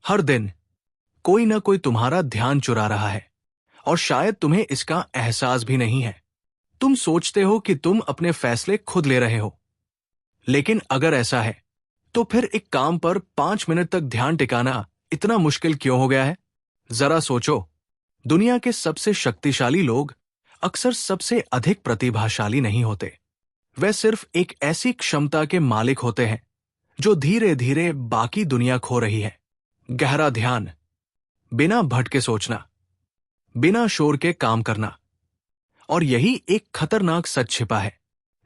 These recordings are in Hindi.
हर दिन कोई ना कोई तुम्हारा ध्यान चुरा रहा है और शायद तुम्हें इसका एहसास भी नहीं है। तुम सोचते हो कि तुम अपने फैसले खुद ले रहे हो, लेकिन अगर ऐसा है तो फिर एक काम पर 5 मिनट तक ध्यान टिकाना इतना मुश्किल क्यों हो गया है? जरा सोचो, दुनिया के सबसे शक्तिशाली लोग अक्सर सबसे अधिक प्रतिभाशाली नहीं होते। वे सिर्फ एक ऐसी क्षमता के मालिक होते हैं जो धीरे धीरे बाकी दुनिया खो रही है। गहरा ध्यान, बिना भटके सोचना, बिना शोर के काम करना। और यही एक खतरनाक सच छिपा है।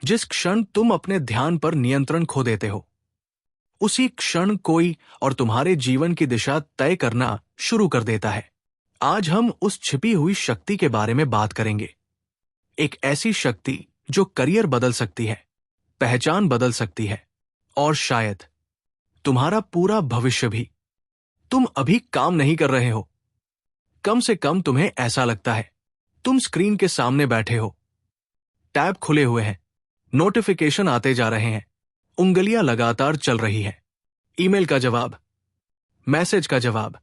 जिस क्षण तुम अपने ध्यान पर नियंत्रण खो देते हो, उसी क्षण कोई और तुम्हारे जीवन की दिशा तय करना शुरू कर देता है। आज हम उस छिपी हुई शक्ति के बारे में बात करेंगे। एक ऐसी शक्ति जो करियर बदल सकती है, पहचान बदल सकती है और शायद तुम्हारा पूरा भविष्य भी। तुम अभी काम नहीं कर रहे हो। कम से कम तुम्हें ऐसा लगता है। तुम स्क्रीन के सामने बैठे हो, टैब खुले हुए हैं, नोटिफिकेशन आते जा रहे हैं, उंगलियां लगातार चल रही हैं। ईमेल का जवाब, मैसेज का जवाब,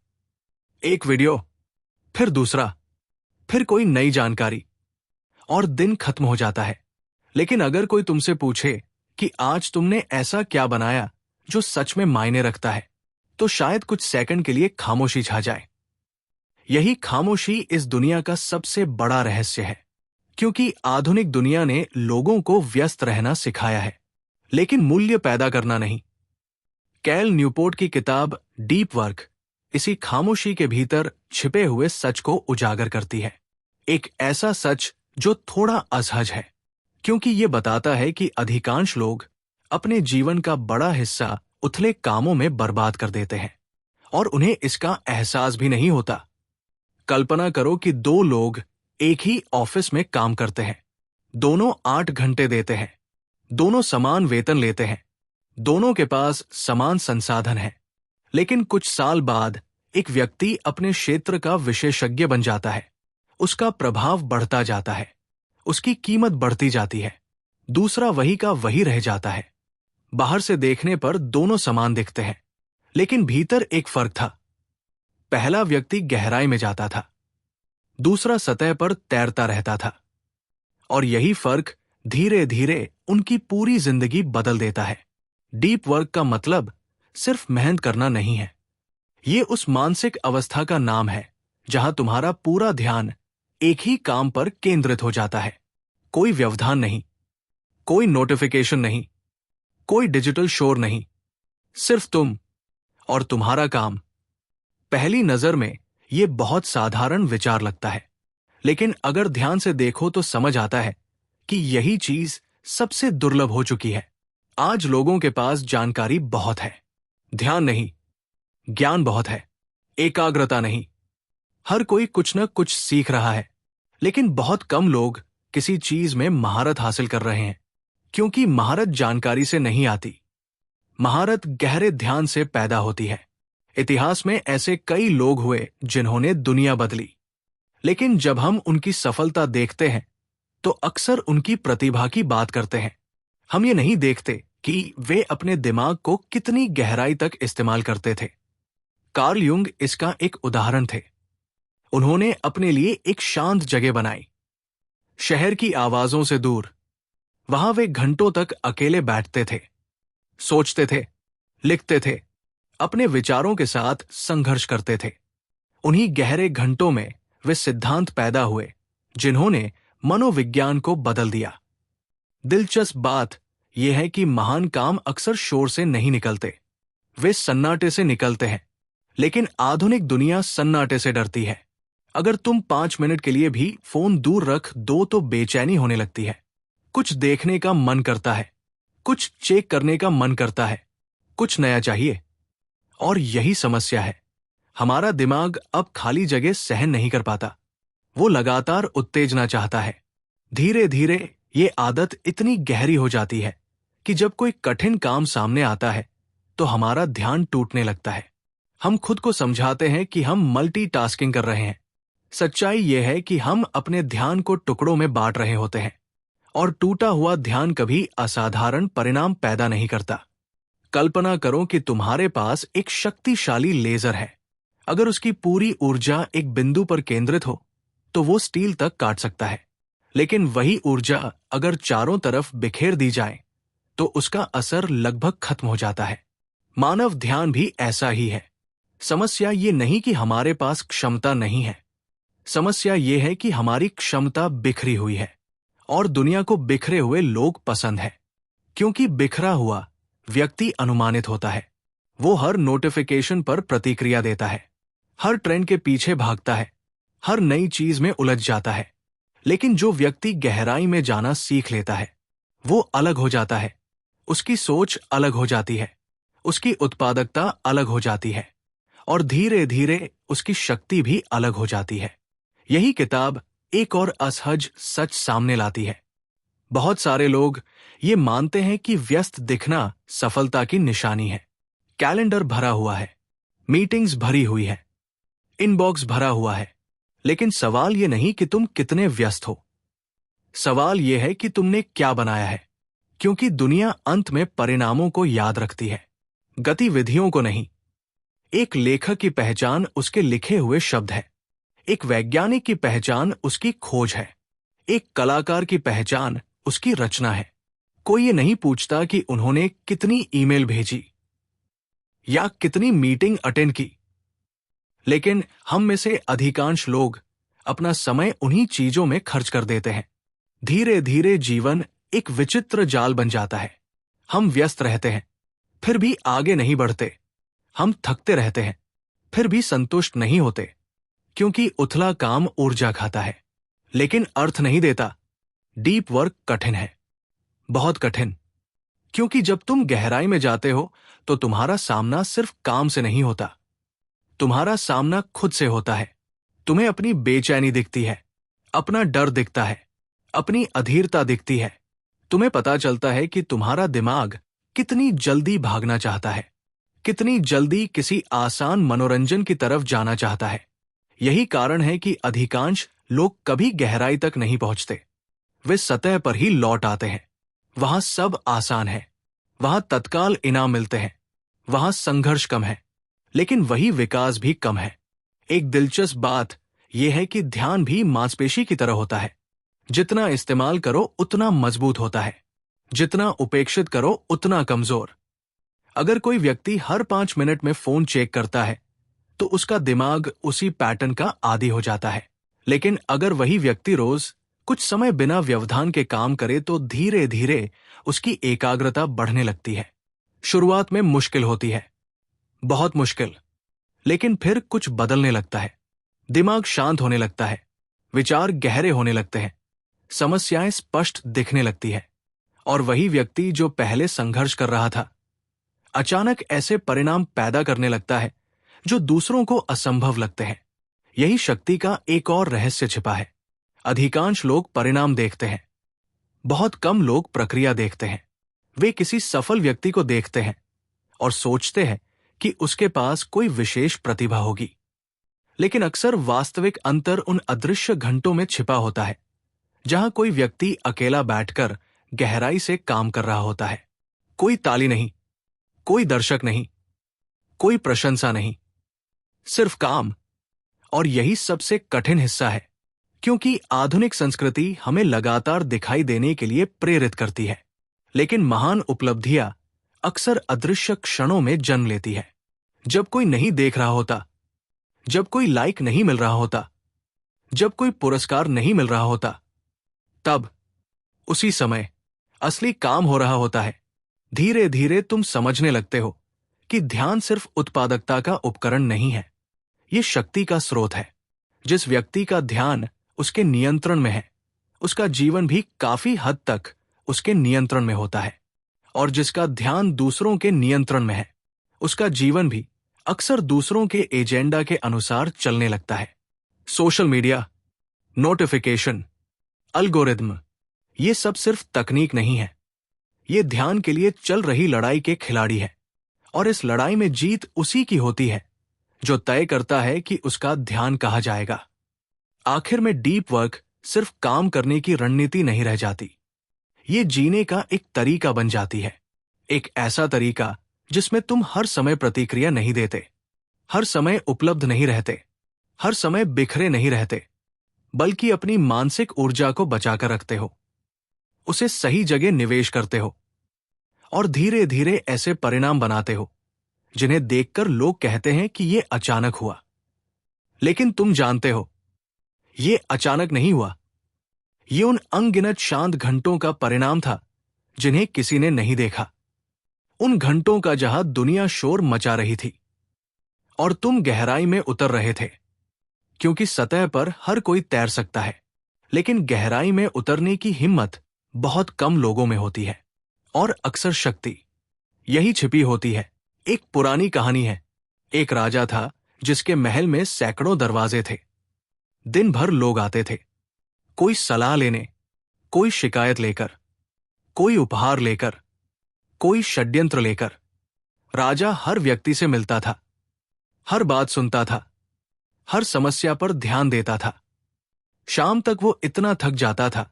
एक वीडियो, फिर दूसरा, फिर कोई नई जानकारी, और दिन खत्म हो जाता है। लेकिन अगर कोई तुमसे पूछे कि आज तुमने ऐसा क्या बनाया जो सच में मायने रखता है, तो शायद कुछ सेकंड के लिए खामोशी छा जाए। यही खामोशी इस दुनिया का सबसे बड़ा रहस्य है, क्योंकि आधुनिक दुनिया ने लोगों को व्यस्त रहना सिखाया है, लेकिन मूल्य पैदा करना नहीं। कैल न्यूपोर्ट की किताब डीप वर्क इसी खामोशी के भीतर छिपे हुए सच को उजागर करती है। एक ऐसा सच जो थोड़ा असहज है, क्योंकि यह बताता है कि अधिकांश लोग अपने जीवन का बड़ा हिस्सा उथले कामों में बर्बाद कर देते हैं और उन्हें इसका एहसास भी नहीं होता। कल्पना करो कि दो लोग एक ही ऑफिस में काम करते हैं, दोनों 8 घंटे देते हैं, दोनों समान वेतन लेते हैं, दोनों के पास समान संसाधन है। लेकिन कुछ साल बाद एक व्यक्ति अपने क्षेत्र का विशेषज्ञ बन जाता है, उसका प्रभाव बढ़ता जाता है, उसकी कीमत बढ़ती जाती है। दूसरा वही का वही रह जाता है। बाहर से देखने पर दोनों समान दिखते हैं, लेकिन भीतर एक फर्क था। पहला व्यक्ति गहराई में जाता था, दूसरा सतह पर तैरता रहता था, और यही फर्क धीरे धीरे उनकी पूरी जिंदगी बदल देता है। डीप वर्क का मतलब सिर्फ मेहनत करना नहीं है। ये उस मानसिक अवस्था का नाम है जहां तुम्हारा पूरा ध्यान एक ही काम पर केंद्रित हो जाता है। कोई व्यवधान नहीं, कोई नोटिफिकेशन नहीं, कोई डिजिटल शोर नहीं, सिर्फ तुम और तुम्हारा काम। पहली नजर में यह बहुत साधारण विचार लगता है, लेकिन अगर ध्यान से देखो तो समझ आता है कि यही चीज सबसे दुर्लभ हो चुकी है। आज लोगों के पास जानकारी बहुत है, ध्यान नहीं। ज्ञान बहुत है, एकाग्रता नहीं। हर कोई कुछ न कुछ सीख रहा है, लेकिन बहुत कम लोग किसी चीज में महारत हासिल कर रहे हैं, क्योंकि महारत जानकारी से नहीं आती। महारत गहरे ध्यान से पैदा होती है। इतिहास में ऐसे कई लोग हुए जिन्होंने दुनिया बदली, लेकिन जब हम उनकी सफलता देखते हैं तो अक्सर उनकी प्रतिभा की बात करते हैं। हम ये नहीं देखते कि वे अपने दिमाग को कितनी गहराई तक इस्तेमाल करते थे। कार्ल युंग इसका एक उदाहरण थे। उन्होंने अपने लिए एक शांत जगह बनाई, शहर की आवाजों से दूर। वहां वे घंटों तक अकेले बैठते थे, सोचते थे, लिखते थे, अपने विचारों के साथ संघर्ष करते थे। उन्हीं गहरे घंटों में वे सिद्धांत पैदा हुए जिन्होंने मनोविज्ञान को बदल दिया। दिलचस्प बात यह है कि महान काम अक्सर शोर से नहीं निकलते, वे सन्नाटे से निकलते हैं। लेकिन आधुनिक दुनिया सन्नाटे से डरती है। अगर तुम 5 मिनट के लिए भी फोन दूर रख दो तो बेचैनी होने लगती है। कुछ देखने का मन करता है, कुछ चेक करने का मन करता है, कुछ नया चाहिए। और यही समस्या है, हमारा दिमाग अब खाली जगह सहन नहीं कर पाता, वो लगातार उत्तेजना चाहता है। धीरे धीरे ये आदत इतनी गहरी हो जाती है कि जब कोई कठिन काम सामने आता है तो हमारा ध्यान टूटने लगता है। हम खुद को समझाते हैं कि हम मल्टीटास्किंग कर रहे हैं। सच्चाई यह है कि हम अपने ध्यान को टुकड़ों में बांट रहे होते हैं, और टूटा हुआ ध्यान कभी असाधारण परिणाम पैदा नहीं करता। कल्पना करो कि तुम्हारे पास एक शक्तिशाली लेजर है अगर उसकी पूरी ऊर्जा एक बिंदु पर केंद्रित हो तो वो स्टील तक काट सकता है, लेकिन वही ऊर्जा अगर चारों तरफ बिखेर दी जाए तो उसका असर लगभग खत्म हो जाता है। मानव ध्यान भी ऐसा ही है। समस्या ये नहीं कि हमारे पास क्षमता नहीं है, समस्या ये है कि हमारी क्षमता बिखरी हुई है। और दुनिया को बिखरे हुए लोग पसंद है, क्योंकि बिखरा हुआ व्यक्ति अनुमानित होता है। वो हर नोटिफिकेशन पर प्रतिक्रिया देता है, हर ट्रेंड के पीछे भागता है, हर नई चीज में उलझ जाता है। लेकिन जो व्यक्ति गहराई में जाना सीख लेता है वो अलग हो जाता है। उसकी सोच अलग हो जाती है, उसकी उत्पादकता अलग हो जाती है, और धीरे धीरे उसकी शक्ति भी अलग हो जाती है। यही किताब एक और असहज सच सामने लाती है। बहुत सारे लोग ये मानते हैं कि व्यस्त दिखना सफलता की निशानी है। कैलेंडर भरा हुआ है, मीटिंग्स भरी हुई है, इनबॉक्स भरा हुआ है। लेकिन सवाल ये नहीं कि तुम कितने व्यस्त हो, सवाल ये है कि तुमने क्या बनाया है। क्योंकि दुनिया अंत में परिणामों को याद रखती है, गतिविधियों को नहीं। एक लेखक की पहचान उसके लिखे हुए शब्द है, एक वैज्ञानिक की पहचान उसकी खोज है, एक कलाकार की पहचान उसकी रचना है। कोई ये नहीं पूछता कि उन्होंने कितनी ईमेल भेजी या कितनी मीटिंग अटेंड की। लेकिन हम में से अधिकांश लोग अपना समय उन्हीं चीजों में खर्च कर देते हैं। धीरे धीरे जीवन एक विचित्र जाल बन जाता है। हम व्यस्त रहते हैं, फिर भी आगे नहीं बढ़ते। हम थकते रहते हैं, फिर भी संतुष्ट नहीं होते, क्योंकि उथला काम ऊर्जा खाता है, लेकिन अर्थ नहीं देता। डीप वर्क कठिन है, बहुत कठिन। क्योंकि जब तुम गहराई में जाते हो तो तुम्हारा सामना सिर्फ काम से नहीं होता, तुम्हारा सामना खुद से होता है। तुम्हें अपनी बेचैनी दिखती है, अपना डर दिखता है, अपनी अधीरता दिखती है। तुम्हें पता चलता है कि तुम्हारा दिमाग कितनी जल्दी भागना चाहता है, कितनी जल्दी किसी आसान मनोरंजन की तरफ जाना चाहता है। यही कारण है कि अधिकांश लोग कभी गहराई तक नहीं पहुंचते। वे सतह पर ही लौट आते हैं। वहां सब आसान है, वहां तत्काल इनाम मिलते हैं, वहां संघर्ष कम है, लेकिन वही विकास भी कम है। एक दिलचस्प बात यह है कि ध्यान भी मांसपेशी की तरह होता है। जितना इस्तेमाल करो उतना मजबूत होता है, जितना उपेक्षित करो उतना कमजोर। अगर कोई व्यक्ति हर 5 मिनट में फोन चेक करता है तो उसका दिमाग उसी पैटर्न का आदी हो जाता है। लेकिन अगर वही व्यक्ति रोज कुछ समय बिना व्यवधान के काम करे तो धीरे धीरे उसकी एकाग्रता बढ़ने लगती है। शुरुआत में मुश्किल होती है, बहुत मुश्किल, लेकिन फिर कुछ बदलने लगता है। दिमाग शांत होने लगता है, विचार गहरे होने लगते हैं, समस्याएं स्पष्ट दिखने लगती है। और वही व्यक्ति जो पहले संघर्ष कर रहा था अचानक ऐसे परिणाम पैदा करने लगता है जो दूसरों को असंभव लगते हैं। यही शक्ति का एक और रहस्य छिपा है। अधिकांश लोग परिणाम देखते हैं, बहुत कम लोग प्रक्रिया देखते हैं। वे किसी सफल व्यक्ति को देखते हैं और सोचते हैं कि उसके पास कोई विशेष प्रतिभा होगी, लेकिन अक्सर वास्तविक अंतर उन अदृश्य घंटों में छिपा होता है जहां कोई व्यक्ति अकेला बैठकर गहराई से काम कर रहा होता है। कोई ताली नहीं, कोई दर्शक नहीं, कोई प्रशंसा नहीं, सिर्फ काम। और यही सबसे कठिन हिस्सा है, क्योंकि आधुनिक संस्कृति हमें लगातार दिखाई देने के लिए प्रेरित करती है, लेकिन महान उपलब्धियां अक्सर अदृश्य क्षणों में जन्म लेती है। जब कोई नहीं देख रहा होता, जब कोई लाइक नहीं मिल रहा होता, जब कोई पुरस्कार नहीं मिल रहा होता, तब उसी समय असली काम हो रहा होता है। धीरे धीरे तुम समझने लगते हो कि ध्यान सिर्फ उत्पादकता का उपकरण नहीं है, ये शक्ति का स्रोत है। जिस व्यक्ति का ध्यान उसके नियंत्रण में है, उसका जीवन भी काफी हद तक उसके नियंत्रण में होता है। और जिसका ध्यान दूसरों के नियंत्रण में है, उसका जीवन भी अक्सर दूसरों के एजेंडा के अनुसार चलने लगता है। सोशल मीडिया, नोटिफिकेशन, एल्गोरिदम, ये सब सिर्फ तकनीक नहीं है, ये ध्यान के लिए चल रही लड़ाई के खिलाड़ी है। और इस लड़ाई में जीत उसी की होती है जो तय करता है कि उसका ध्यान कहाँ जाएगा। आखिर में डीप वर्क सिर्फ काम करने की रणनीति नहीं रह जाती, ये जीने का एक तरीका बन जाती है। एक ऐसा तरीका जिसमें तुम हर समय प्रतिक्रिया नहीं देते, हर समय उपलब्ध नहीं रहते, हर समय बिखरे नहीं रहते, बल्कि अपनी मानसिक ऊर्जा को बचाकर रखते हो, उसे सही जगह निवेश करते हो और धीरे धीरे ऐसे परिणाम बनाते हो जिन्हें देखकर लोग कहते हैं कि ये अचानक हुआ। लेकिन तुम जानते हो, ये अचानक नहीं हुआ। ये उन अनगिनत शांत घंटों का परिणाम था जिन्हें किसी ने नहीं देखा, उन घंटों का जहां दुनिया शोर मचा रही थी और तुम गहराई में उतर रहे थे। क्योंकि सतह पर हर कोई तैर सकता है, लेकिन गहराई में उतरने की हिम्मत बहुत कम लोगों में होती है। और अक्सर शक्ति यही छिपी होती है। एक पुरानी कहानी है। एक राजा था जिसके महल में सैकड़ों दरवाजे थे। दिन भर लोग आते थे, कोई सलाह लेने, कोई शिकायत लेकर, कोई उपहार लेकर, कोई षड्यंत्र लेकर। राजा हर व्यक्ति से मिलता था, हर बात सुनता था, हर समस्या पर ध्यान देता था। शाम तक वो इतना थक जाता था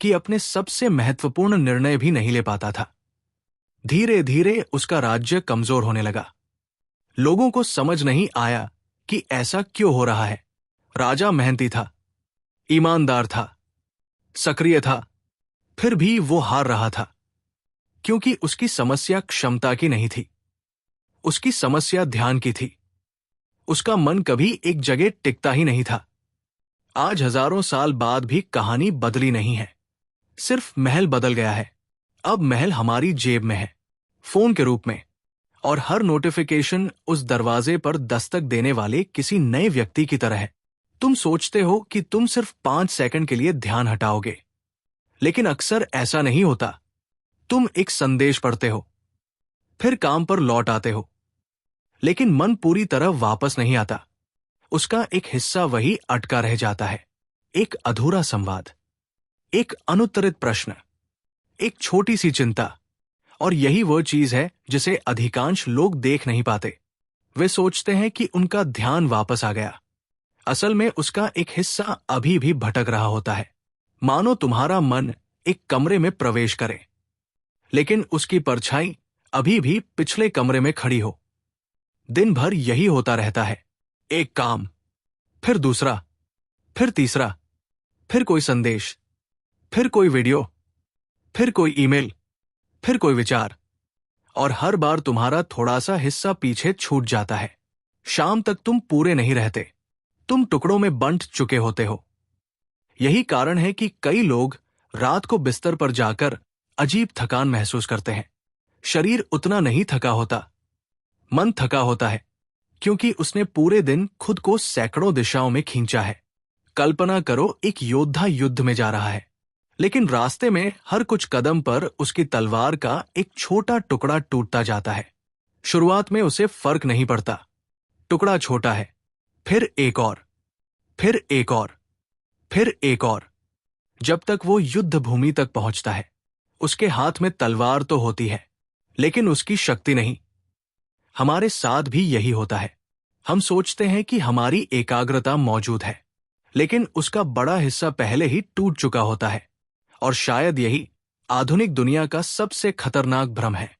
कि अपने सबसे महत्वपूर्ण निर्णय भी नहीं ले पाता था। धीरे धीरे उसका राज्य कमजोर होने लगा। लोगों को समझ नहीं आया कि ऐसा क्यों हो रहा है। राजा मेहनती था, ईमानदार था, सक्रिय था, फिर भी वो हार रहा था। क्योंकि उसकी समस्या क्षमता की नहीं थी, उसकी समस्या ध्यान की थी। उसका मन कभी एक जगह टिकता ही नहीं था। आज हजारों साल बाद भी कहानी बदली नहीं है, सिर्फ महल बदल गया है। अब महल हमारी जेब में है, फोन के रूप में, और हर नोटिफिकेशन उस दरवाजे पर दस्तक देने वाले किसी नए व्यक्ति की तरह है। तुम सोचते हो कि तुम सिर्फ 5 सेकंड के लिए ध्यान हटाओगे, लेकिन अक्सर ऐसा नहीं होता। तुम एक संदेश पढ़ते हो, फिर काम पर लौट आते हो, लेकिन मन पूरी तरह वापस नहीं आता। उसका एक हिस्सा वही अटका रह जाता है। एक अधूरा संवाद, एक अनुत्तरित प्रश्न, एक छोटी सी चिंता। और यही वो चीज है जिसे अधिकांश लोग देख नहीं पाते। वे सोचते हैं कि उनका ध्यान वापस आ गया। असल में उसका एक हिस्सा अभी भी भटक रहा होता है। मानो तुम्हारा मन एक कमरे में प्रवेश करे, लेकिन उसकी परछाई अभी भी पिछले कमरे में खड़ी हो। दिन भर यही होता रहता है। एक काम, फिर दूसरा, फिर तीसरा, फिर कोई संदेश, फिर कोई वीडियो, फिर कोई ईमेल, फिर कोई विचार, और हर बार तुम्हारा थोड़ा सा हिस्सा पीछे छूट जाता है। शाम तक तुम पूरे नहीं रहते, तुम टुकड़ों में बंट चुके होते हो। यही कारण है कि कई लोग रात को बिस्तर पर जाकर अजीब थकान महसूस करते हैं। शरीर उतना नहीं थका होता, मन थका होता है, क्योंकि उसने पूरे दिन खुद को सैकड़ों दिशाओं में खींचा है। कल्पना करो, एक योद्धा युद्ध में जा रहा है, लेकिन रास्ते में हर कुछ कदम पर उसकी तलवार का एक छोटा टुकड़ा टूटता जाता है। शुरुआत में उसे फर्क नहीं पड़ता, टुकड़ा छोटा है, फिर एक और, फिर एक और, फिर एक और, जब तक वो युद्ध भूमि तक पहुंचता है। उसके हाथ में तलवार तो होती है, लेकिन उसकी शक्ति नहीं। हमारे साथ भी यही होता है। हम सोचते हैं कि हमारी एकाग्रता मौजूद है, लेकिन उसका बड़ा हिस्सा पहले ही टूट चुका होता है। और शायद यही आधुनिक दुनिया का सबसे खतरनाक भ्रम है।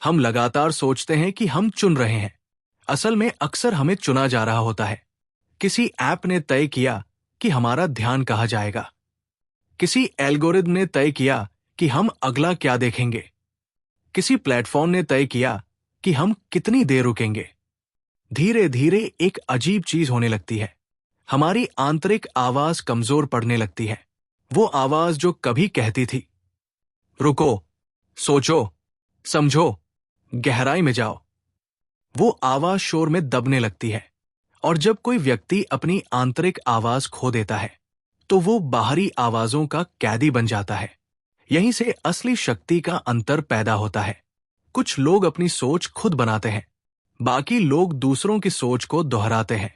हम लगातार सोचते हैं कि हम चुन रहे हैं, असल में अक्सर हमें चुना जा रहा होता है। किसी ऐप ने तय किया कि हमारा ध्यान कहाँ जाएगा, किसी एल्गोरिथम ने तय किया कि हम अगला क्या देखेंगे, किसी प्लेटफॉर्म ने तय किया कि हम कितनी देर रुकेंगे। धीरे धीरे एक अजीब चीज होने लगती है। हमारी आंतरिक आवाज कमजोर पड़ने लगती है। वो आवाज जो कभी कहती थी, रुको, सोचो, समझो, गहराई में जाओ, वो आवाज शोर में दबने लगती है। और जब कोई व्यक्ति अपनी आंतरिक आवाज खो देता है, तो वो बाहरी आवाजों का कैदी बन जाता है। यहीं से असली शक्ति का अंतर पैदा होता है। कुछ लोग अपनी सोच खुद बनाते हैं, बाकी लोग दूसरों की सोच को दोहराते हैं।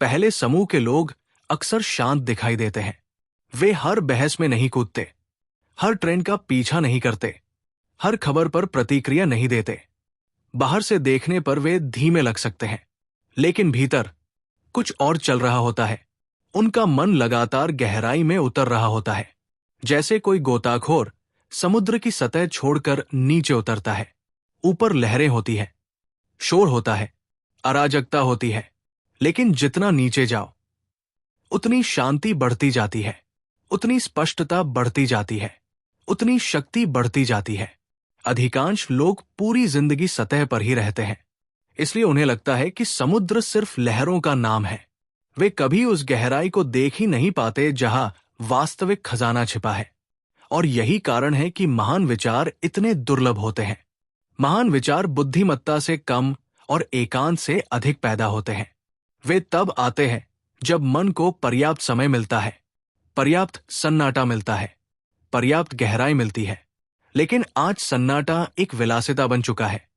पहले समूह के लोग अक्सर शांत दिखाई देते हैं। वे हर बहस में नहीं कूदते, हर ट्रेंड का पीछा नहीं करते, हर खबर पर प्रतिक्रिया नहीं देते। बाहर से देखने पर वे धीमे लग सकते हैं, लेकिन भीतर कुछ और चल रहा होता है। उनका मन लगातार गहराई में उतर रहा होता है, जैसे कोई गोताखोर समुद्र की सतह छोड़कर नीचे उतरता है। ऊपर लहरें होती है, शोर होता है, अराजकता होती है, लेकिन जितना नीचे जाओ उतनी शांति बढ़ती जाती है, उतनी स्पष्टता बढ़ती जाती है, उतनी शक्ति बढ़ती जाती है। अधिकांश लोग पूरी जिंदगी सतह पर ही रहते हैं, इसलिए उन्हें लगता है कि समुद्र सिर्फ लहरों का नाम है। वे कभी उस गहराई को देख ही नहीं पाते जहां वास्तविक खजाना छिपा है। और यही कारण है कि महान विचार इतने दुर्लभ होते हैं। महान विचार बुद्धिमत्ता से कम और एकांत से अधिक पैदा होते हैं। वे तब आते हैं जब मन को पर्याप्त समय मिलता है, पर्याप्त सन्नाटा मिलता है, पर्याप्त गहराई मिलती है। लेकिन आज सन्नाटा एक विलासिता बन चुका है।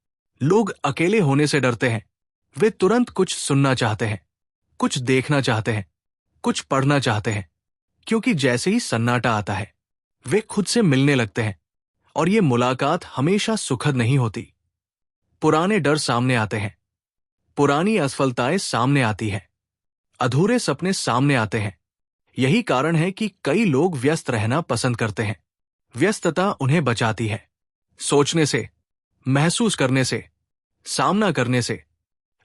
लोग अकेले होने से डरते हैं। वे तुरंत कुछ सुनना चाहते हैं, कुछ देखना चाहते हैं, कुछ पढ़ना चाहते हैं, क्योंकि जैसे ही सन्नाटा आता है वे खुद से मिलने लगते हैं, और ये मुलाकात हमेशा सुखद नहीं होती। पुराने डर सामने आते हैं, पुरानी असफलताएं सामने आती हैं, अधूरे सपने सामने आते हैं। यही कारण है कि कई लोग व्यस्त रहना पसंद करते हैं। व्यस्तता उन्हें बचाती है, सोचने से, महसूस करने से, सामना करने से।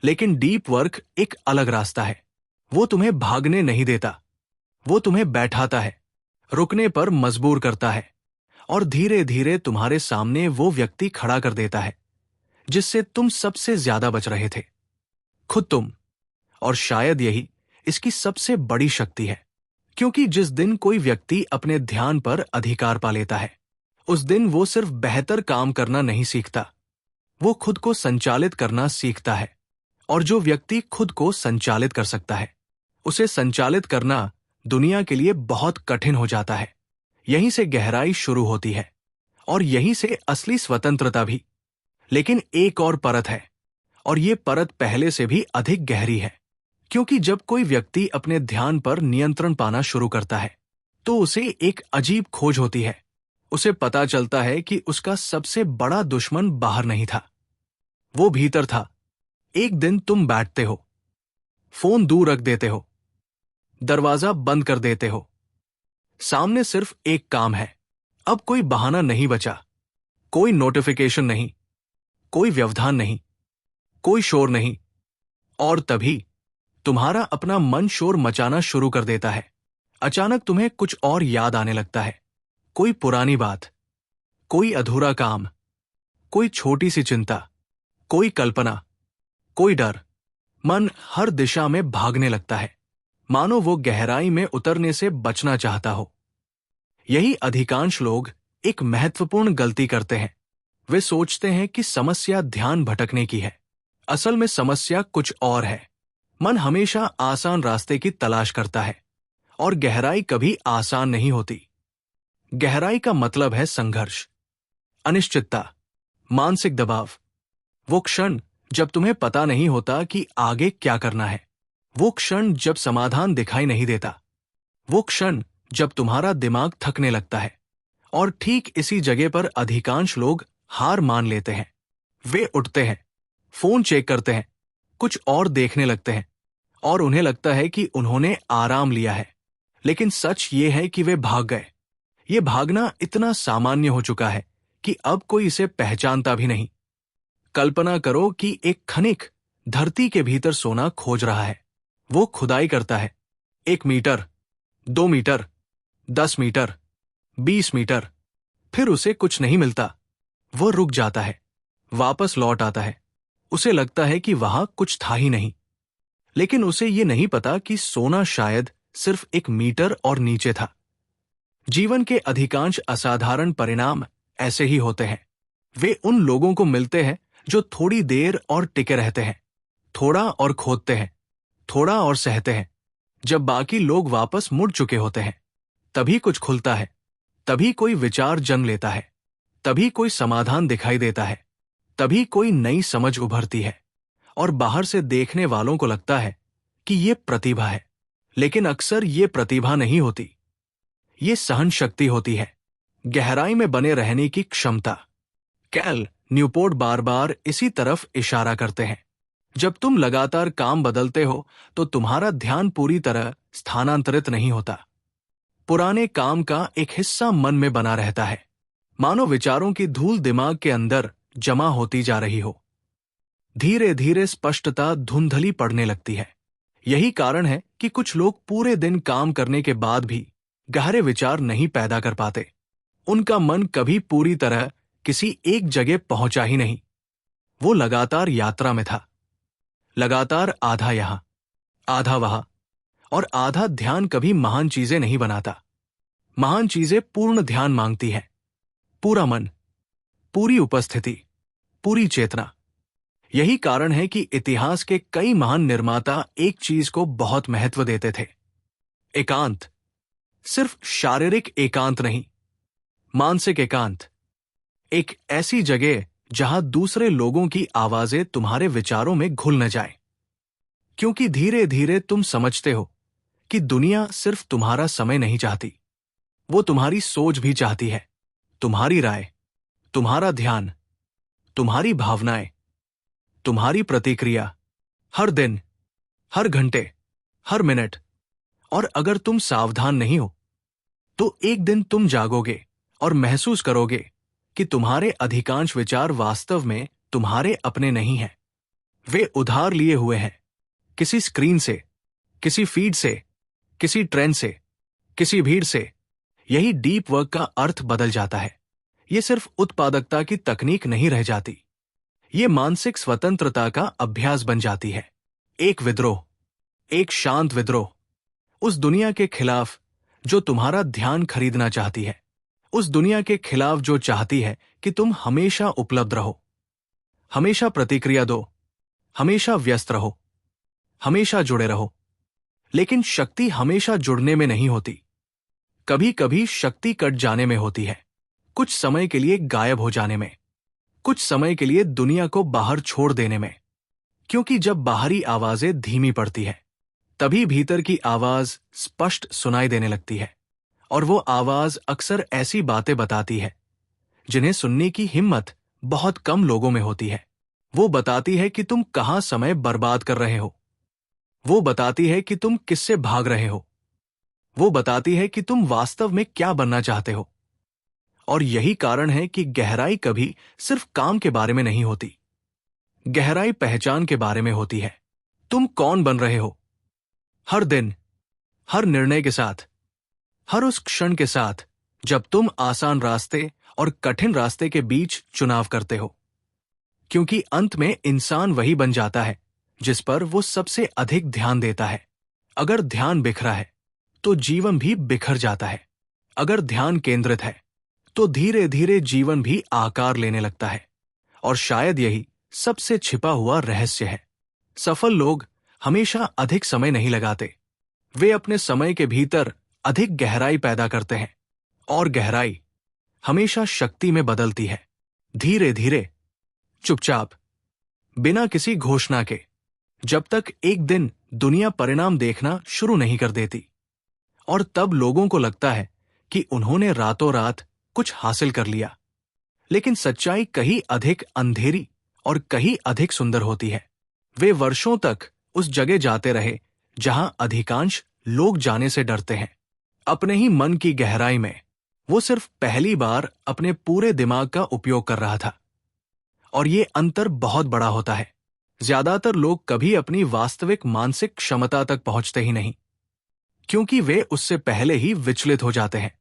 लेकिन डीप वर्क एक अलग रास्ता है। वो तुम्हें भागने नहीं देता, वो तुम्हें बैठाता है, रुकने पर मजबूर करता है, और धीरे धीरे तुम्हारे सामने वो व्यक्ति खड़ा कर देता है जिससे तुम सबसे ज्यादा बच रहे थे, खुद तुम। और शायद यही इसकी सबसे बड़ी शक्ति है, क्योंकि जिस दिन कोई व्यक्ति अपने ध्यान पर अधिकार पा लेता है, उस दिन वो सिर्फ बेहतर काम करना नहीं सीखता, वो खुद को संचालित करना सीखता है। और जो व्यक्ति खुद को संचालित कर सकता है, उसे संचालित करना दुनिया के लिए बहुत कठिन हो जाता है। यहीं से गहराई शुरू होती है, और यहीं से असली स्वतंत्रता भी। लेकिन एक और परत है, और ये परत पहले से भी अधिक गहरी है। क्योंकि जब कोई व्यक्ति अपने ध्यान पर नियंत्रण पाना शुरू करता है, तो उसे एक अजीब खोज होती है। उसे पता चलता है कि उसका सबसे बड़ा दुश्मन बाहर नहीं था, वो भीतर था। एक दिन तुम बैठते हो, फोन दूर रख देते हो, दरवाजा बंद कर देते हो। सामने सिर्फ एक काम है। अब कोई बहाना नहीं बचा, कोई नोटिफिकेशन नहीं, कोई व्यवधान नहीं, कोई शोर नहीं। और तभी तुम्हारा अपना मन शोर मचाना शुरू कर देता है। अचानक तुम्हें कुछ और याद आने लगता है, कोई पुरानी बात, कोई अधूरा काम, कोई छोटी सी चिंता, कोई कल्पना, कोई डर। मन हर दिशा में भागने लगता है, मानो वो गहराई में उतरने से बचना चाहता हो। यही अधिकांश लोग एक महत्वपूर्ण गलती करते हैं। वे सोचते हैं कि समस्या ध्यान भटकने की है। असल में समस्या कुछ और है। मन हमेशा आसान रास्ते की तलाश करता है, और गहराई कभी आसान नहीं होती। गहराई का मतलब है संघर्ष, अनिश्चितता, मानसिक दबाव। वो क्षण जब तुम्हें पता नहीं होता कि आगे क्या करना है, वो क्षण जब समाधान दिखाई नहीं देता, वो क्षण जब तुम्हारा दिमाग थकने लगता है। और ठीक इसी जगह पर अधिकांश लोग हार मान लेते हैं। वे उठते हैं, फोन चेक करते हैं, कुछ और देखने लगते हैं, और उन्हें लगता है कि उन्होंने आराम लिया है। लेकिन सच ये है कि वे भाग गए। ये भागना इतना सामान्य हो चुका है कि अब कोई इसे पहचानता भी नहीं। कल्पना करो कि एक खनिक धरती के भीतर सोना खोज रहा है। वो खुदाई करता है, 1 मीटर, 2 मीटर, 10 मीटर, 20 मीटर, फिर उसे कुछ नहीं मिलता। वो रुक जाता है, वापस लौट आता है। उसे लगता है कि वहां कुछ था ही नहीं। लेकिन उसे ये नहीं पता कि सोना शायद सिर्फ 1 मीटर और नीचे था। जीवन के अधिकांश असाधारण परिणाम ऐसे ही होते हैं। वे उन लोगों को मिलते हैं जो थोड़ी देर और टिके रहते हैं, थोड़ा और खोदते हैं, थोड़ा और सहते हैं। जब बाकी लोग वापस मुड़ चुके होते हैं, तभी कुछ खुलता है, तभी कोई विचार जन्म लेता है, तभी कोई समाधान दिखाई देता है, तभी कोई नई समझ उभरती है। और बाहर से देखने वालों को लगता है कि ये प्रतिभा है, लेकिन अक्सर ये प्रतिभा नहीं होती। ये सहन शक्ति होती है, गहराई में बने रहने की क्षमता। कैल न्यूपोर्ट बार बार इसी तरफ इशारा करते हैं। जब तुम लगातार काम बदलते हो तो तुम्हारा ध्यान पूरी तरह स्थानांतरित नहीं होता। पुराने काम का एक हिस्सा मन में बना रहता है, मानो विचारों की धूल दिमाग के अंदर जमा होती जा रही हो। धीरे धीरे स्पष्टता धुंधली पड़ने लगती है। यही कारण है कि कुछ लोग पूरे दिन काम करने के बाद भी गहरे विचार नहीं पैदा कर पाते। उनका मन कभी पूरी तरह किसी एक जगह पहुंचा ही नहीं। वो लगातार यात्रा में था, लगातार आधा यहां, आधा वहां, और आधा ध्यान कभी महान चीजें नहीं बनाता। महान चीजें पूर्ण ध्यान मांगती है, पूरा मन, पूरी उपस्थिति, पूरी चेतना। यही कारण है कि इतिहास के कई महान निर्माता एक चीज को बहुत महत्व देते थे, एकांत। सिर्फ शारीरिक एकांत नहीं, मानसिक एकांत। एक ऐसी जगह जहां दूसरे लोगों की आवाजें तुम्हारे विचारों में घुल न जाए। क्योंकि धीरे धीरे तुम समझते हो कि दुनिया सिर्फ तुम्हारा समय नहीं चाहती, वो तुम्हारी सोच भी चाहती है, तुम्हारी राय, तुम्हारा ध्यान, तुम्हारी भावनाएं, तुम्हारी प्रतिक्रिया, हर दिन, हर घंटे, हर मिनट। और अगर तुम सावधान नहीं हो तो एक दिन तुम जागोगे और महसूस करोगे कि तुम्हारे अधिकांश विचार वास्तव में तुम्हारे अपने नहीं हैं। वे उधार लिए हुए हैं, किसी स्क्रीन से, किसी फीड से, किसी ट्रेंड से, किसी भीड़ से। यही डीप वर्क का अर्थ बदल जाता है। ये सिर्फ उत्पादकता की तकनीक नहीं रह जाती, ये मानसिक स्वतंत्रता का अभ्यास बन जाती है। एक विद्रोह, एक शांत विद्रोह उस दुनिया के खिलाफ जो तुम्हारा ध्यान खरीदना चाहती है, उस दुनिया के खिलाफ जो चाहती है कि तुम हमेशा उपलब्ध रहो, हमेशा प्रतिक्रिया दो, हमेशा व्यस्त रहो, हमेशा जुड़े रहो। लेकिन शक्ति हमेशा जुड़ने में नहीं होती। कभी कभी शक्ति कट जाने में होती है, कुछ समय के लिए गायब हो जाने में, कुछ समय के लिए दुनिया को बाहर छोड़ देने में। क्योंकि जब बाहरी आवाजें धीमी पड़ती है, तभी भीतर की आवाज स्पष्ट सुनाई देने लगती है। और वो आवाज अक्सर ऐसी बातें बताती है जिन्हें सुनने की हिम्मत बहुत कम लोगों में होती है। वो बताती है कि तुम कहां समय बर्बाद कर रहे हो, वो बताती है कि तुम किससे भाग रहे हो, वो बताती है कि तुम वास्तव में क्या बनना चाहते हो। और यही कारण है कि गहराई कभी सिर्फ काम के बारे में नहीं होती, गहराई पहचान के बारे में होती है। तुम कौन बन रहे हो हर दिन, हर निर्णय के साथ, हर उस क्षण के साथ जब तुम आसान रास्ते और कठिन रास्ते के बीच चुनाव करते हो। क्योंकि अंत में इंसान वही बन जाता है जिस पर वो सबसे अधिक ध्यान देता है। अगर ध्यान बिखरा है तो जीवन भी बिखर जाता है। अगर ध्यान केंद्रित है तो धीरे धीरे जीवन भी आकार लेने लगता है। और शायद यही सबसे छिपा हुआ रहस्य है। सफल लोग हमेशा अधिक समय नहीं लगाते, वे अपने समय के भीतर अधिक गहराई पैदा करते हैं। और गहराई हमेशा शक्ति में बदलती है, धीरे धीरे, चुपचाप, बिना किसी घोषणा के, जब तक एक दिन दुनिया परिणाम देखना शुरू नहीं कर देती। और तब लोगों को लगता है कि उन्होंने रातों रात कुछ हासिल कर लिया। लेकिन सच्चाई कहीं अधिक अंधेरी और कहीं अधिक सुंदर होती है। वे वर्षों तक उस जगह जाते रहे जहां अधिकांश लोग जाने से डरते हैं, अपने ही मन की गहराई में। वो सिर्फ पहली बार अपने पूरे दिमाग का उपयोग कर रहा था। और ये अंतर बहुत बड़ा होता है। ज्यादातर लोग कभी अपनी वास्तविक मानसिक क्षमता तक पहुंचते ही नहीं, क्योंकि वे उससे पहले ही विचलित हो जाते हैं।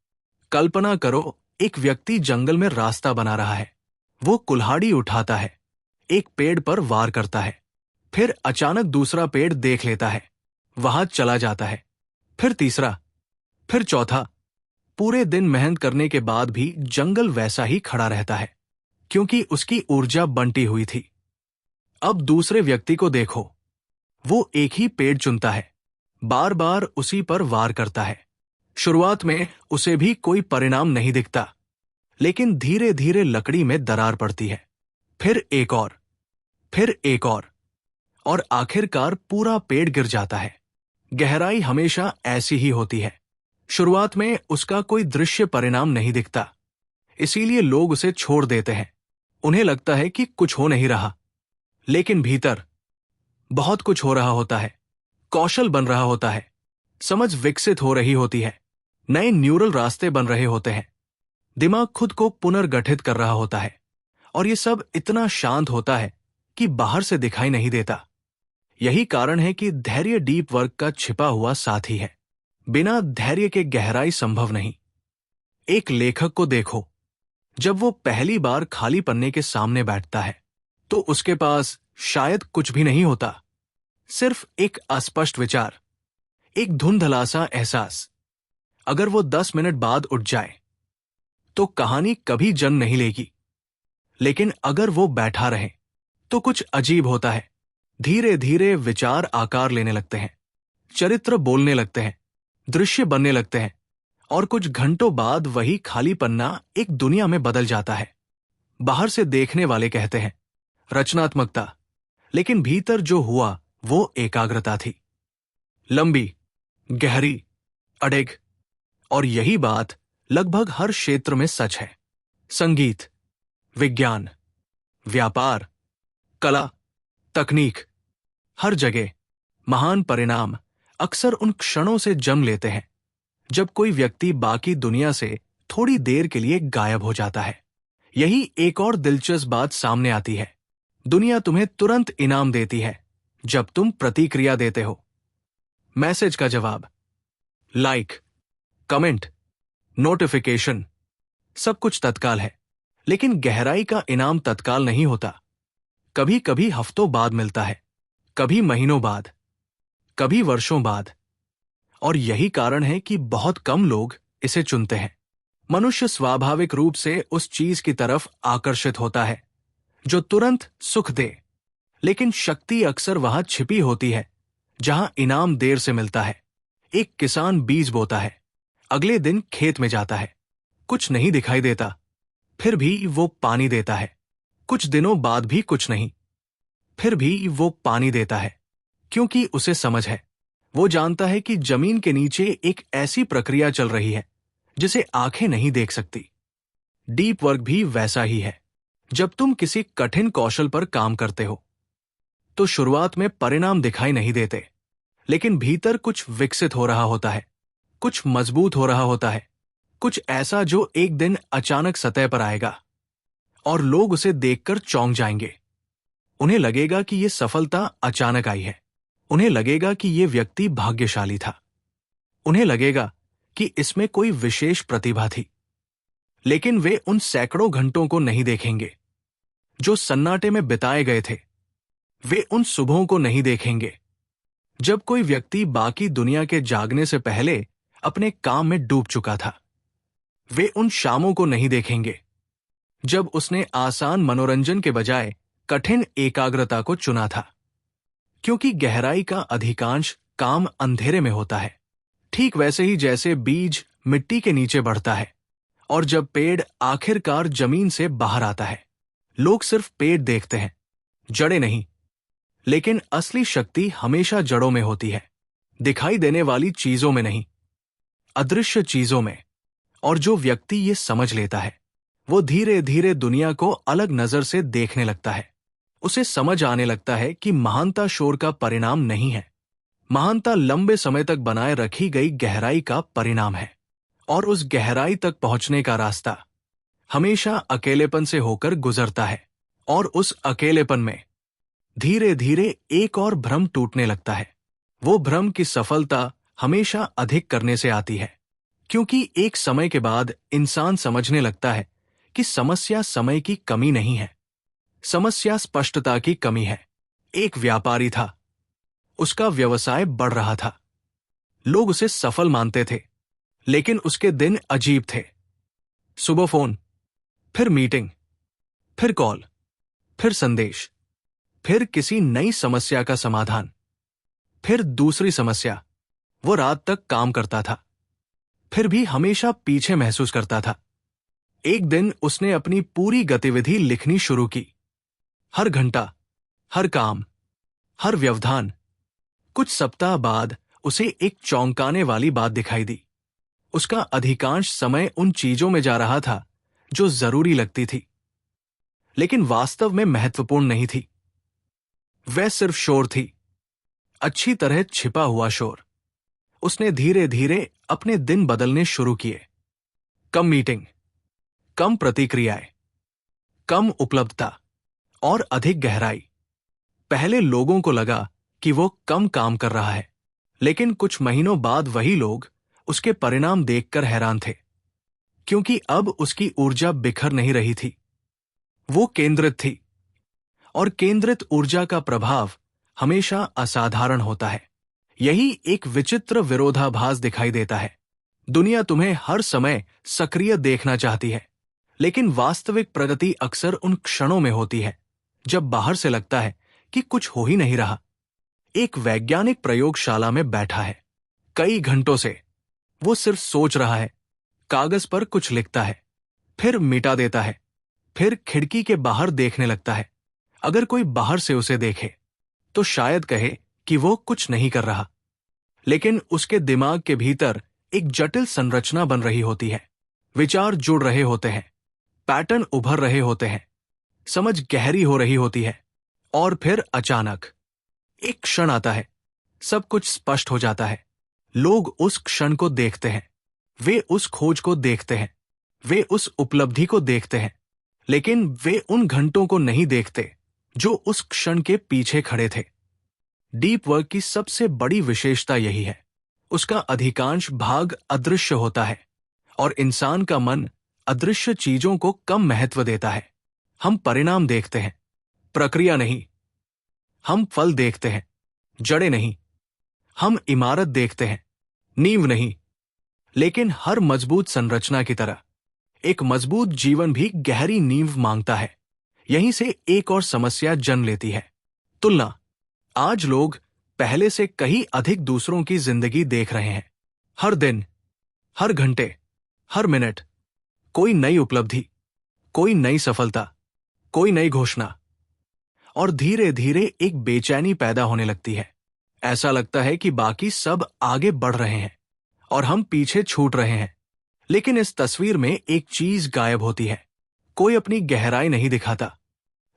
कल्पना करो, एक व्यक्ति जंगल में रास्ता बना रहा है। वो कुल्हाड़ी उठाता है, एक पेड़ पर वार करता है, फिर अचानक दूसरा पेड़ देख लेता है, वहां चला जाता है, फिर तीसरा, फिर चौथा। पूरे दिन मेहनत करने के बाद भी जंगल वैसा ही खड़ा रहता है, क्योंकि उसकी ऊर्जा बंटी हुई थी। अब दूसरे व्यक्ति को देखो, वो एक ही पेड़ चुनता है, बार बार उसी पर वार करता है। शुरुआत में उसे भी कोई परिणाम नहीं दिखता, लेकिन धीरे धीरे लकड़ी में दरार पड़ती है, फिर एक और, फिर एक और आखिरकार पूरा पेड़ गिर जाता है। गहराई हमेशा ऐसी ही होती है। शुरुआत में उसका कोई दृश्य परिणाम नहीं दिखता, इसीलिए लोग उसे छोड़ देते हैं। उन्हें लगता है कि कुछ हो नहीं रहा, लेकिन भीतर बहुत कुछ हो रहा होता है। कौशल बन रहा होता है, समझ विकसित हो रही होती है, नए न्यूरल रास्ते बन रहे होते हैं, दिमाग खुद को पुनर्गठित कर रहा होता है। और ये सब इतना शांत होता है कि बाहर से दिखाई नहीं देता। यही कारण है कि धैर्य डीप वर्क का छिपा हुआ साथी है। बिना धैर्य के गहराई संभव नहीं। एक लेखक को देखो, जब वो पहली बार खाली पन्ने के सामने बैठता है तो उसके पास शायद कुछ भी नहीं होता, सिर्फ एक अस्पष्ट विचार, एक धुंधला सा एहसास। अगर वो 10 मिनट बाद उठ जाए तो कहानी कभी जन्म नहीं लेगी। लेकिन अगर वो बैठा रहे तो कुछ अजीब होता है। धीरे धीरे विचार आकार लेने लगते हैं, चरित्र बोलने लगते हैं, दृश्य बनने लगते हैं, और कुछ घंटों बाद वही खाली पन्ना एक दुनिया में बदल जाता है। बाहर से देखने वाले कहते हैं रचनात्मकता, लेकिन भीतर जो हुआ वो एकाग्रता थी, लंबी, गहरी, अडिग। और यही बात लगभग हर क्षेत्र में सच है। संगीत, विज्ञान, व्यापार, कला, तकनीक, हर जगह महान परिणाम अक्सर उन क्षणों से जन्म लेते हैं जब कोई व्यक्ति बाकी दुनिया से थोड़ी देर के लिए गायब हो जाता है। यही एक और दिलचस्प बात सामने आती है। दुनिया तुम्हें तुरंत इनाम देती है जब तुम प्रतिक्रिया देते हो। मैसेज का जवाब, लाइक, कमेंट, नोटिफिकेशन, सब कुछ तत्काल है। लेकिन गहराई का इनाम तत्काल नहीं होता। कभी कभी हफ्तों बाद मिलता है, कभी महीनों बाद, कभी वर्षों बाद। और यही कारण है कि बहुत कम लोग इसे चुनते हैं। मनुष्य स्वाभाविक रूप से उस चीज की तरफ आकर्षित होता है जो तुरंत सुख दे, लेकिन शक्ति अक्सर वहां छिपी होती है जहां इनाम देर से मिलता है। एक किसान बीज बोता है, अगले दिन खेत में जाता है, कुछ नहीं दिखाई देता, फिर भी वो पानी देता है। कुछ दिनों बाद भी कुछ नहीं, फिर भी वो पानी देता है, क्योंकि उसे समझ है। वो जानता है कि जमीन के नीचे एक ऐसी प्रक्रिया चल रही है जिसे आंखें नहीं देख सकती। डीप वर्क भी वैसा ही है। जब तुम किसी कठिन कौशल पर काम करते हो तो शुरुआत में परिणाम दिखाई नहीं देते, लेकिन भीतर कुछ विकसित हो रहा होता है, कुछ मजबूत हो रहा होता है, कुछ ऐसा जो एक दिन अचानक सतह पर आएगा और लोग उसे देखकर चौंक जाएंगे। उन्हें लगेगा कि यह सफलता अचानक आई है। उन्हें लगेगा कि यह व्यक्ति भाग्यशाली था। उन्हें लगेगा कि इसमें कोई विशेष प्रतिभा थी। लेकिन वे उन सैकड़ों घंटों को नहीं देखेंगे जो सन्नाटे में बिताए गए थे। वे उन सुबहों को नहीं देखेंगे जब कोई व्यक्ति बाकी दुनिया के जागने से पहले अपने काम में डूब चुका था। वे उन शामों को नहीं देखेंगे जब उसने आसान मनोरंजन के बजाय कठिन एकाग्रता को चुना था। क्योंकि गहराई का अधिकांश काम अंधेरे में होता है, ठीक वैसे ही जैसे बीज मिट्टी के नीचे बढ़ता है और जब पेड़ आखिरकार जमीन से बाहर आता है। लोग सिर्फ पेड़ देखते हैं, जड़ें नहीं। लेकिन असली शक्ति हमेशा जड़ों में होती है, दिखाई देने वाली चीजों में नहीं, अदृश्य चीजों में। और जो व्यक्ति ये समझ लेता है वो धीरे धीरे दुनिया को अलग नजर से देखने लगता है। उसे समझ आने लगता है कि महानता शोर का परिणाम नहीं है, महानता लंबे समय तक बनाए रखी गई गहराई का परिणाम है। और उस गहराई तक पहुंचने का रास्ता हमेशा अकेलेपन से होकर गुजरता है। और उस अकेलेपन में धीरे धीरे एक और भ्रम टूटने लगता है। वो भ्रम की सफलता हमेशा अधिक करने से आती है, क्योंकि एक समय के बाद इंसान समझने लगता है कि समस्या समय की कमी नहीं है, समस्या स्पष्टता की कमी है। एक व्यापारी था, उसका व्यवसाय बढ़ रहा था, लोग उसे सफल मानते थे, लेकिन उसके दिन अजीब थे। सुबह फोन, फिर मीटिंग, फिर कॉल, फिर संदेश, फिर किसी नई समस्या का समाधान, फिर दूसरी समस्या। वो रात तक काम करता था, फिर भी हमेशा पीछे महसूस करता था। एक दिन उसने अपनी पूरी गतिविधि लिखनी शुरू की, हर घंटा, हर काम, हर व्यवधान। कुछ सप्ताह बाद उसे एक चौंकाने वाली बात दिखाई दी। उसका अधिकांश समय उन चीजों में जा रहा था जो जरूरी लगती थी, लेकिन वास्तव में महत्वपूर्ण नहीं थी। वह सिर्फ शोर थी, अच्छी तरह छिपा हुआ शोर। उसने धीरे धीरे अपने दिन बदलने शुरू किए। कम मीटिंग, कम प्रतिक्रियाएं, कम उपलब्धता और अधिक गहराई। पहले लोगों को लगा कि वो कम काम कर रहा है, लेकिन कुछ महीनों बाद वही लोग उसके परिणाम देखकर हैरान थे, क्योंकि अब उसकी ऊर्जा बिखर नहीं रही थी, वो केंद्रित थी। और केंद्रित ऊर्जा का प्रभाव हमेशा असाधारण होता है। यही एक विचित्र विरोधाभास दिखाई देता है। दुनिया तुम्हें हर समय सक्रिय देखना चाहती है, लेकिन वास्तविक प्रगति अक्सर उन क्षणों में होती है जब बाहर से लगता है कि कुछ हो ही नहीं रहा। एक वैज्ञानिक प्रयोगशाला में बैठा है, कई घंटों से वो सिर्फ सोच रहा है, कागज पर कुछ लिखता है, फिर मिटा देता है, फिर खिड़की के बाहर देखने लगता है। अगर कोई बाहर से उसे देखे तो शायद कहे कि वो कुछ नहीं कर रहा, लेकिन उसके दिमाग के भीतर एक जटिल संरचना बन रही होती है। विचार जुड़ रहे होते हैं, पैटर्न उभर रहे होते हैं, समझ गहरी हो रही होती है। और फिर अचानक एक क्षण आता है, सब कुछ स्पष्ट हो जाता है। लोग उस क्षण को देखते हैं, वे उस खोज को देखते हैं, वे उस उपलब्धि को देखते हैं, लेकिन वे उन घंटों को नहीं देखते जो उस क्षण के पीछे खड़े थे। डीप वर्क की सबसे बड़ी विशेषता यही है, उसका अधिकांश भाग अदृश्य होता है और इंसान का मन अदृश्य चीजों को कम महत्व देता है। हम परिणाम देखते हैं, प्रक्रिया नहीं। हम फल देखते हैं, जड़ें नहीं। हम इमारत देखते हैं, नींव नहीं। लेकिन हर मजबूत संरचना की तरह एक मजबूत जीवन भी गहरी नींव मांगता है। यहीं से एक और समस्या जन्म लेती है, तुलना। आज लोग पहले से कहीं अधिक दूसरों की जिंदगी देख रहे हैं। हर दिन, हर घंटे, हर मिनट कोई नई उपलब्धि, कोई नई सफलता, कोई नई घोषणा। और धीरे धीरे एक बेचैनी पैदा होने लगती है। ऐसा लगता है कि बाकी सब आगे बढ़ रहे हैं और हम पीछे छूट रहे हैं। लेकिन इस तस्वीर में एक चीज गायब होती है। कोई अपनी गहराई नहीं दिखाता।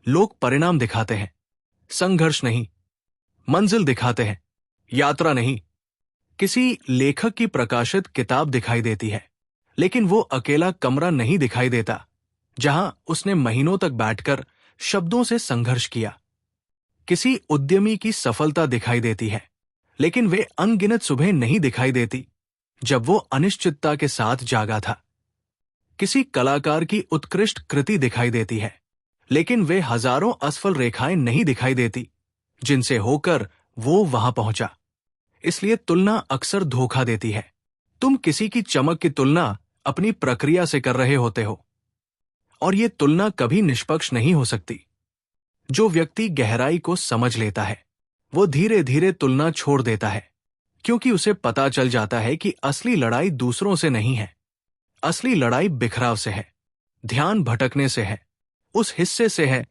लोग परिणाम दिखाते हैं, संघर्ष नहीं। मंजिल दिखाते हैं, यात्रा नहीं। किसी लेखक की प्रकाशित किताब दिखाई देती है, लेकिन वो अकेला कमरा नहीं दिखाई देता जहां उसने महीनों तक बैठकर शब्दों से संघर्ष किया। किसी उद्यमी की सफलता दिखाई देती है, लेकिन वे अनगिनत सुबह नहीं दिखाई देती जब वो अनिश्चितता के साथ जागा था। किसी कलाकार की उत्कृष्ट कृति दिखाई देती है, लेकिन वे हजारों असफल रेखाएं नहीं दिखाई देती जिनसे होकर वो वहां पहुंचा। इसलिए तुलना अक्सर धोखा देती है। तुम किसी की चमक की तुलना अपनी प्रक्रिया से कर रहे होते हो, और ये तुलना कभी निष्पक्ष नहीं हो सकती। जो व्यक्ति गहराई को समझ लेता है, वो धीरे धीरे तुलना छोड़ देता है, क्योंकि उसे पता चल जाता है कि असली लड़ाई दूसरों से नहीं है। असली लड़ाई बिखराव से है, ध्यान भटकने से है, उस हिस्से से है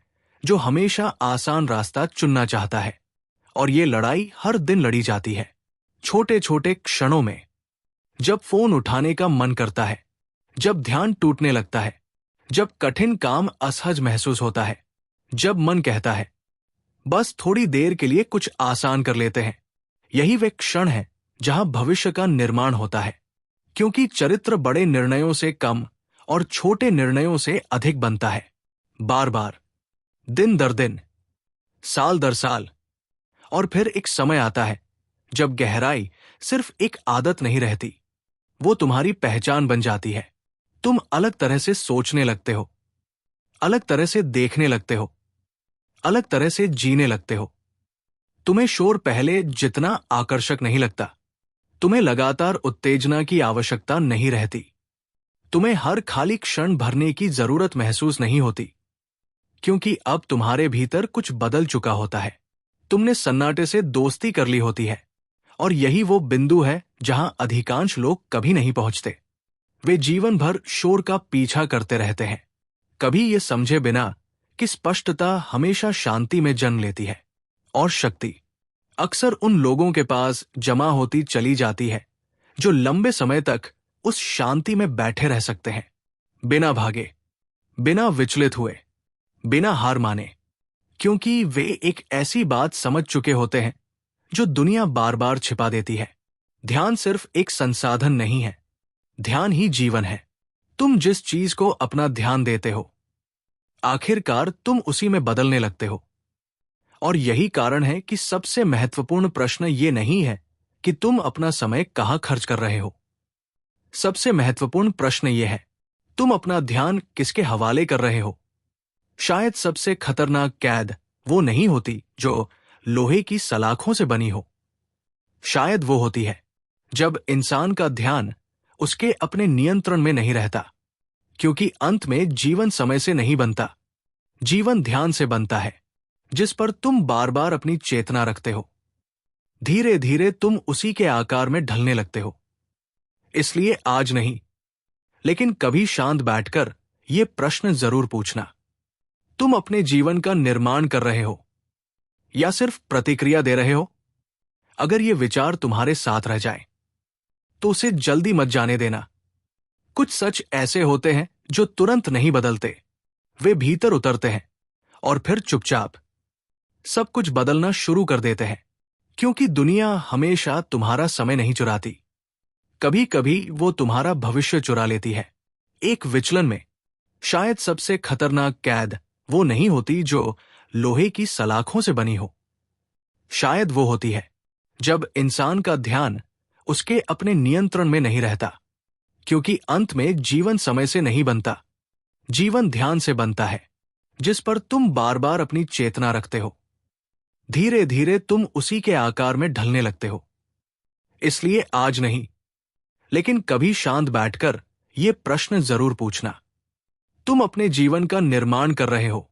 जो हमेशा आसान रास्ता चुनना चाहता है। और ये लड़ाई हर दिन लड़ी जाती है, छोटे छोटे क्षणों में। जब फोन उठाने का मन करता है, जब ध्यान टूटने लगता है, जब कठिन काम असहज महसूस होता है, जब मन कहता है बस थोड़ी देर के लिए कुछ आसान कर लेते हैं। यही वे क्षण है जहां भविष्य का निर्माण होता है, क्योंकि चरित्र बड़े निर्णयों से कम और छोटे निर्णयों से अधिक बनता है। बार बार, दिन दर दिन, साल दर साल। और फिर एक समय आता है जब गहराई सिर्फ एक आदत नहीं रहती, वो तुम्हारी पहचान बन जाती है। तुम अलग तरह से सोचने लगते हो, अलग तरह से देखने लगते हो, अलग तरह से जीने लगते हो। तुम्हें शोर पहले जितना आकर्षक नहीं लगता। तुम्हें लगातार उत्तेजना की आवश्यकता नहीं रहती। तुम्हें हर खाली क्षण भरने की जरूरत महसूस नहीं होती, क्योंकि अब तुम्हारे भीतर कुछ बदल चुका होता है। तुमने सन्नाटे से दोस्ती कर ली होती है, और यही वो बिंदु है जहां अधिकांश लोग कभी नहीं पहुंचते। वे जीवन भर शोर का पीछा करते रहते हैं, कभी ये समझे बिना कि स्पष्टता हमेशा शांति में जन्म लेती है, और शक्ति अक्सर उन लोगों के पास जमा होती चली जाती है जो लंबे समय तक उस शांति में बैठे रह सकते हैं, बिना भागे, बिना विचलित हुए, बिना हार माने, क्योंकि वे एक ऐसी बात समझ चुके होते हैं जो दुनिया बार बार छिपा देती है। ध्यान सिर्फ एक संसाधन नहीं है, ध्यान ही जीवन है। तुम जिस चीज को अपना ध्यान देते हो, आखिरकार तुम उसी में बदलने लगते हो। और यही कारण है कि सबसे महत्वपूर्ण प्रश्न ये नहीं है कि तुम अपना समय कहाँ खर्च कर रहे हो। सबसे महत्वपूर्ण प्रश्न ये है, तुम अपना ध्यान किसके हवाले कर रहे हो। शायद सबसे खतरनाक कैद वो नहीं होती जो लोहे की सलाखों से बनी हो। शायद वो होती है जब इंसान का ध्यान उसके अपने नियंत्रण में नहीं रहता, क्योंकि अंत में जीवन समय से नहीं बनता, जीवन ध्यान से बनता है, जिस पर तुम बार बार अपनी चेतना रखते हो। धीरे धीरे तुम उसी के आकार में ढलने लगते हो। इसलिए आज नहीं, लेकिन कभी शांत बैठकर ये प्रश्न जरूर पूछना, तुम अपने जीवन का निर्माण कर रहे हो या सिर्फ प्रतिक्रिया दे रहे हो। अगर ये विचार तुम्हारे साथ रह जाए तो उसे जल्दी मत जाने देना। कुछ सच ऐसे होते हैं जो तुरंत नहीं बदलते, वे भीतर उतरते हैं और फिर चुपचाप सब कुछ बदलना शुरू कर देते हैं। क्योंकि दुनिया हमेशा तुम्हारा समय नहीं चुराती, कभी कभी वो तुम्हारा भविष्य चुरा लेती है, एक विचलन में। शायद सबसे खतरनाक कैद वो नहीं होती जो लोहे की सलाखों से बनी हो। शायद वो होती है जब इंसान का ध्यान उसके अपने नियंत्रण में नहीं रहता, क्योंकि अंत में जीवन समय से नहीं बनता, जीवन ध्यान से बनता है, जिस पर तुम बार बार अपनी चेतना रखते हो। धीरे धीरे तुम उसी के आकार में ढलने लगते हो। इसलिए आज नहीं, लेकिन कभी शांत बैठकर ये प्रश्न जरूर पूछना, तुम अपने जीवन का निर्माण कर रहे हो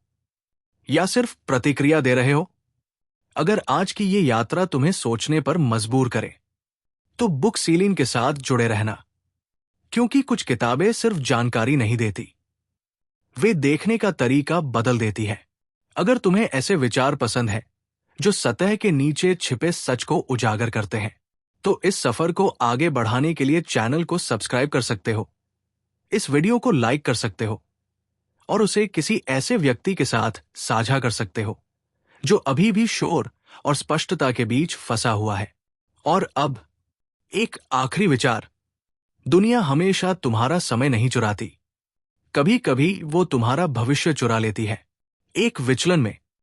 या सिर्फ प्रतिक्रिया दे रहे हो। अगर आज की ये यात्रा तुम्हें सोचने पर मजबूर करे तो बुक सीलिंग के साथ जुड़े रहना, क्योंकि कुछ किताबें सिर्फ जानकारी नहीं देती, वे देखने का तरीका बदल देती है। अगर तुम्हें ऐसे विचार पसंद है जो सतह के नीचे छिपे सच को उजागर करते हैं, तो इस सफर को आगे बढ़ाने के लिए चैनल को सब्सक्राइब कर सकते हो, इस वीडियो को लाइक कर सकते हो और उसे किसी ऐसे व्यक्ति के साथ साझा कर सकते हो जो अभी भी शोर और स्पष्टता के बीच फंसा हुआ है। और अब एक आखिरी विचार, दुनिया हमेशा तुम्हारा समय नहीं चुराती, कभी कभी वो तुम्हारा भविष्य चुरा लेती है, एक विचलन में।